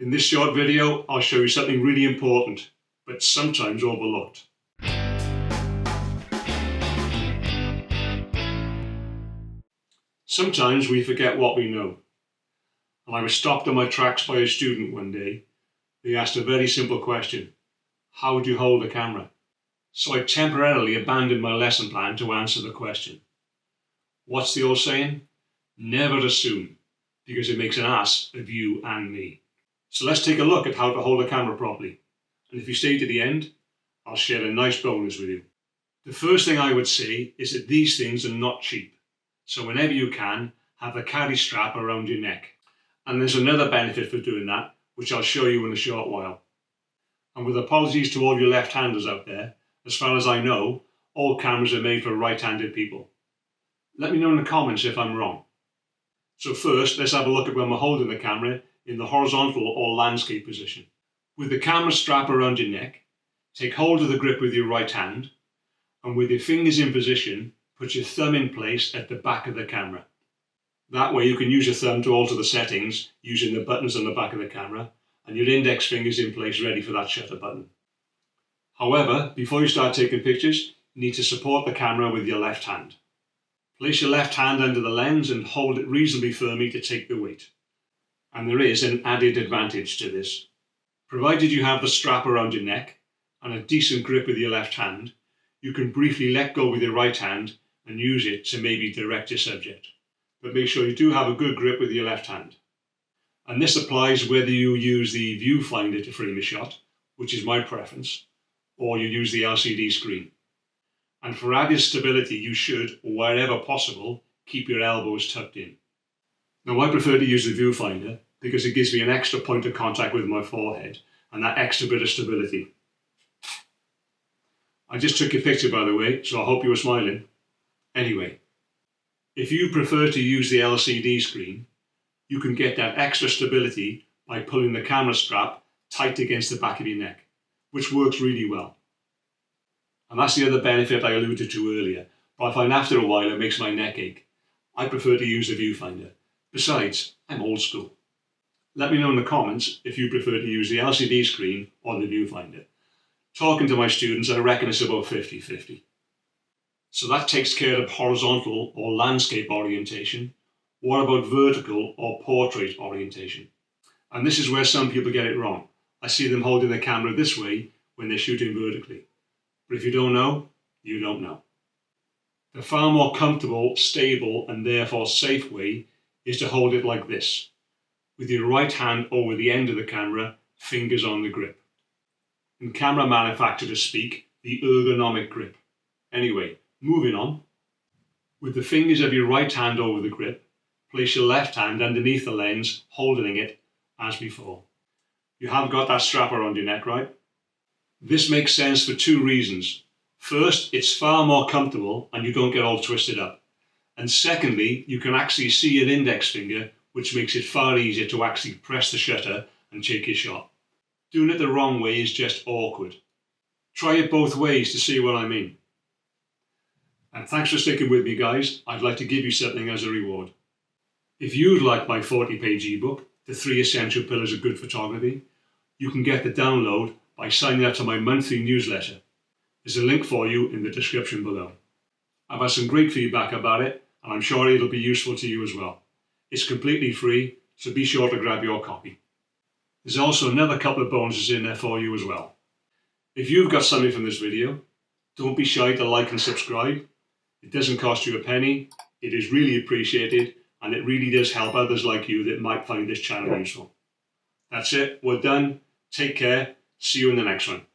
In this short video, I'll show you something really important, but sometimes overlooked. Sometimes we forget what we know. And I was stopped in my tracks by a student one day. They asked a very simple question: how would you hold a camera? So I temporarily abandoned my lesson plan to answer the question. What's the old saying? Never assume, because it makes an ass of you and me. So let's take a look at how to hold a camera properly. And if you stay to the end, I'll share a nice bonus with you. The first thing I would say is that these things are not cheap. So whenever you can, have a carry strap around your neck. And there's another benefit for doing that, which I'll show you in a short while. And with apologies to all your left-handers out there, as far as I know, all cameras are made for right-handed people. Let me know in the comments if I'm wrong. So first, let's have a look at when we're holding the camera in the horizontal or landscape position. With the camera strap around your neck, take hold of the grip with your right hand, and with your fingers in position, put your thumb in place at the back of the camera. That way you can use your thumb to alter the settings using the buttons on the back of the camera, and your index finger's in place ready for that shutter button. However, before you start taking pictures, you need to support the camera with your left hand. Place your left hand under the lens and hold it reasonably firmly to take the weight. And there is an added advantage to this. Provided you have the strap around your neck and a decent grip with your left hand, you can briefly let go with your right hand and use it to maybe direct your subject. But make sure you do have a good grip with your left hand. And this applies whether you use the viewfinder to frame a shot, which is my preference, or you use the LCD screen. And for added stability, you should, wherever possible, keep your elbows tucked in. Now, I prefer to use the viewfinder because it gives me an extra point of contact with my forehead and that extra bit of stability. I just took your picture, by the way, so I hope you were smiling. Anyway, if you prefer to use the LCD screen, you can get that extra stability by pulling the camera strap tight against the back of your neck, which works really well. And that's the other benefit I alluded to earlier, but I find after a while it makes my neck ache. I prefer to use the viewfinder. Besides, I'm old school. Let me know in the comments if you prefer to use the LCD screen or the viewfinder. Talking to my students, I reckon it's about 50-50. So that takes care of horizontal or landscape orientation. What about vertical or portrait orientation? And this is where some people get it wrong. I see them holding the camera this way when they're shooting vertically. But if you don't know, you don't know. The far more comfortable, stable, and therefore safe way is to hold it like this, with your right hand over the end of the camera, fingers on the grip. In camera manufacturers speak, the ergonomic grip. Anyway, moving on. With the fingers of your right hand over the grip, place your left hand underneath the lens, holding it as before. You have got that strap around your neck, right? This makes sense for two reasons. First, it's far more comfortable and you don't get all twisted up. And secondly, you can actually see your index finger, which makes it far easier to actually press the shutter and take your shot. Doing it the wrong way is just awkward. Try it both ways to see what I mean. And thanks for sticking with me, guys. I'd like to give you something as a reward. If you'd like my 40-page ebook, The 3 Essential Pillars of Good Photography, you can get the download by signing up to my monthly newsletter. There's a link for you in the description below. I've had some great feedback about it, and I'm sure it'll be useful to you as well. It's completely free, so be sure to grab your copy. There's also another couple of bonuses in there for you as well. If you've got something from this video, don't be shy to like and subscribe. It doesn't cost you a penny, it is really appreciated, and it really does help others like you that might find this channel useful. That's it, we're done. Take care, see you in the next one.